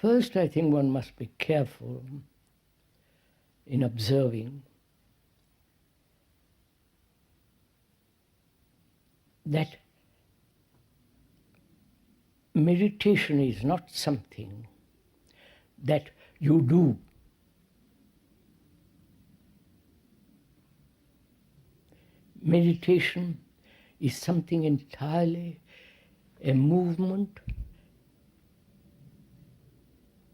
First, I think one must be careful in observing that meditation is not something that you do. Meditation is something entirely a movement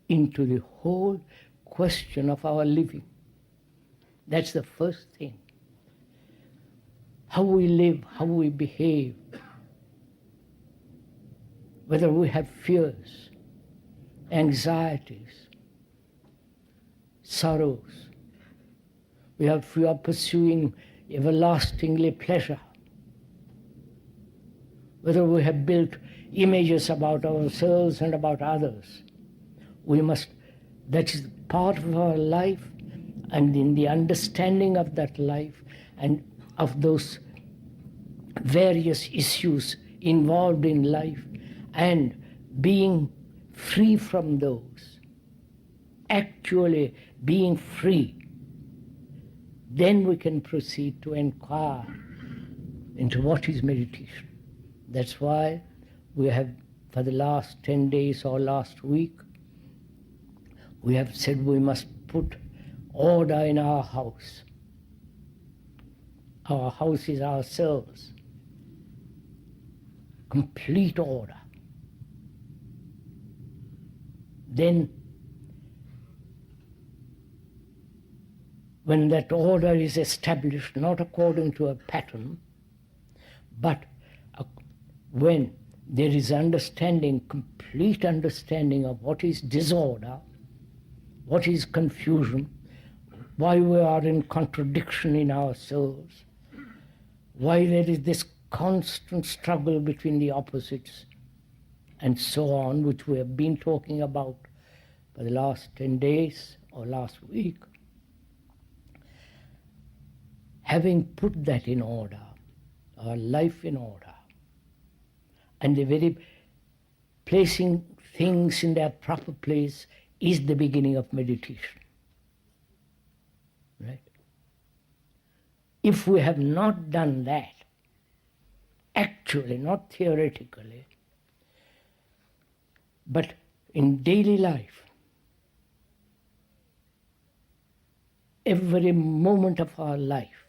into the whole question of our living. That's the first thing. How we live, how we behave, whether we have fears, anxieties, sorrows, we are pursuing everlastingly pleasure, whether we have built images about ourselves and about others. We must, that is part of our life, and in the understanding of that life and of those various issues involved in life and being free from those, actually being free, then we can proceed to inquire into what is meditation. That's why we have, for the last 10 days or last week, we have said we must put order in our house. Our house is ourselves. Complete order. Then, when that order is established, not according to a pattern, but when there is understanding, complete understanding of what is disorder, what is confusion, why we are in contradiction in ourselves, why there is this constant struggle between the opposites, and so on, which we have been talking about for the last 10 days or last week. Having put that in order, our life in order, and the very placing things in their proper place is the beginning of meditation. Right? If we have not done that, actually, not theoretically, but in daily life, every moment of our life,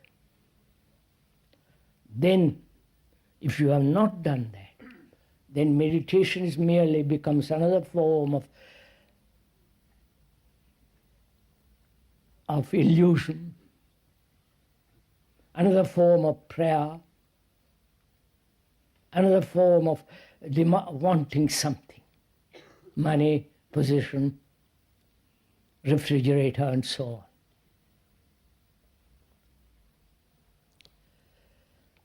then if you have not done that, then meditation is merely becomes another form of illusion, another form of prayer, another form of wanting something, money, position, refrigerator, and so on.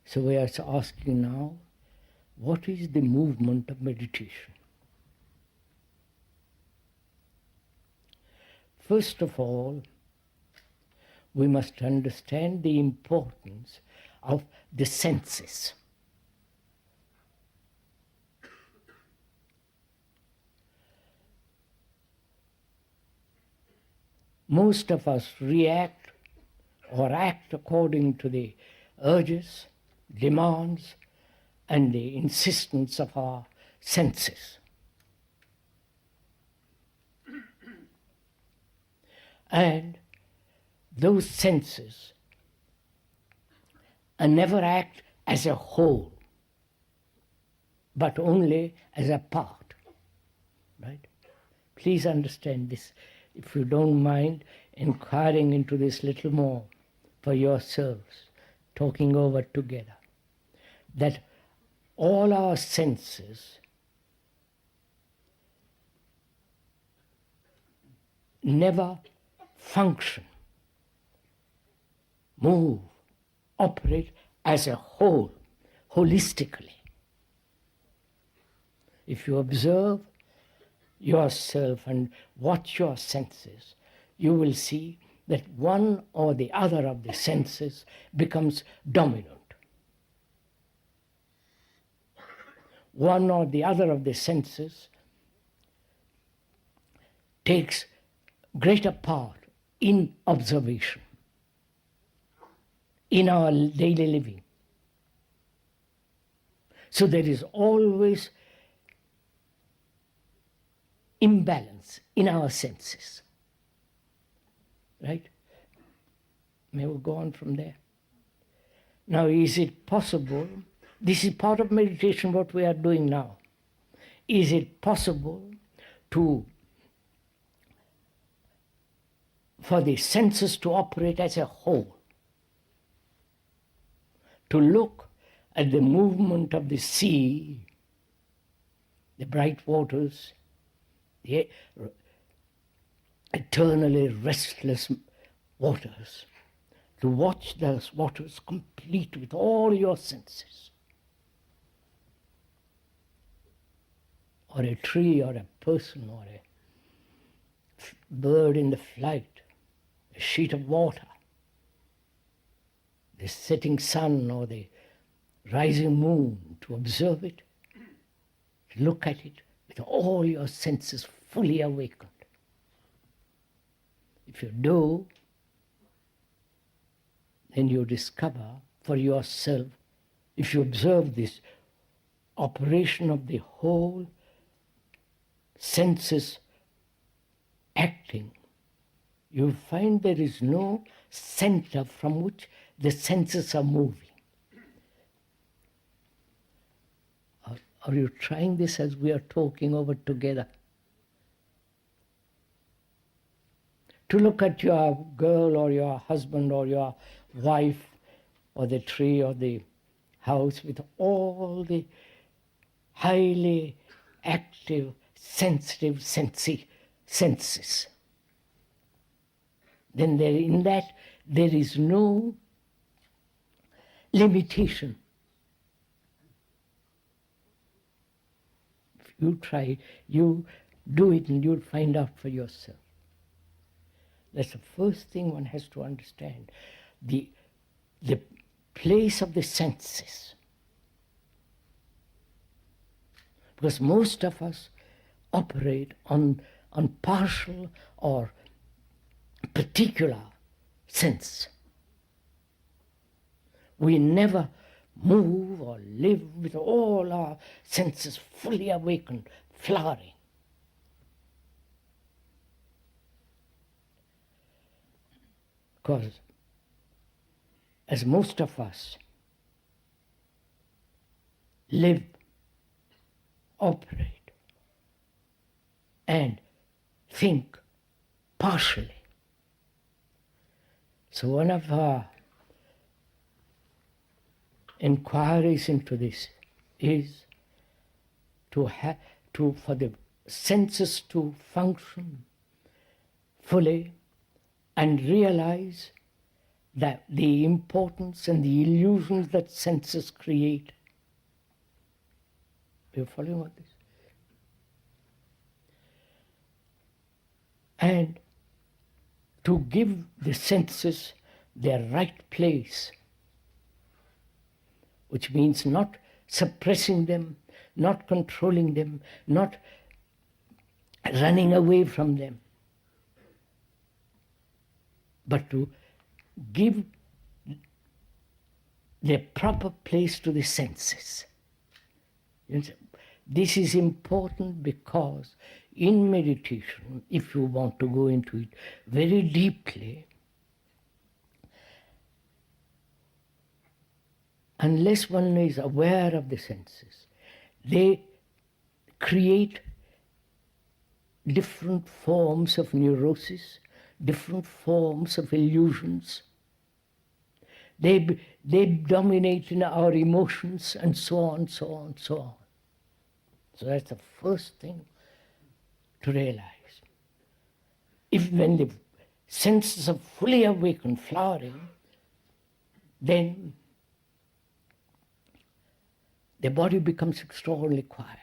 So we are asking now, what is the movement of meditation? First of all, we must understand the importance of the senses. Most of us react or act according to the urges, demands, and the insistence of our senses. And those senses never act as a whole, but only as a part. Right? Please understand this, if you don't mind inquiring into this little more for yourselves, talking over together, that all our senses never function, move, operate as a whole, holistically. If you observe yourself and watch your senses, you will see that one or the other of the senses becomes dominant. One or the other of the senses takes greater part in observation, in our daily living. So there is always imbalance in our senses. Right? May we go on from there? Now, is it possible, this is part of meditation, what we are doing now. Is it possible for the senses to operate as a whole? To look at the movement of the sea, the bright waters, the eternally restless waters, to watch those waters complete with all your senses. Or a tree, or a person, or a bird in the flight, a sheet of water, the setting sun or the rising moon, to observe it, to look at it with all your senses fully awakened. If you do, then you discover for yourself, if you observe this operation of the whole senses acting, you find there is no center from which the senses are moving. Are you trying this as we are talking over together? To look at your girl or your husband or your wife or the tree or the house with all the highly active, sensitive senses. Then in that there is no limitation. If you try, you do it and you'll find out for yourself. That's the first thing one has to understand. The place of the senses. Because most of us operate on partial or particular sense. We never move or live with all our senses fully awakened, flowering. Because as most of us live, operate, and think partially. So one of our inquiries into this is for the senses to function fully and realize that the importance and the illusions that senses create. Are you following what this? And to give the senses their right place, which means not suppressing them, not controlling them, not running away from them, but to give the proper place to the senses. This is important because in meditation, if you want to go into it very deeply, unless one is aware of the senses, they create different forms of neurosis, different forms of illusions. They dominate in our emotions and so on, so on, so on. So that's the first thing to realize. When the senses are fully awakened, flowering, then the body becomes extraordinarily quiet.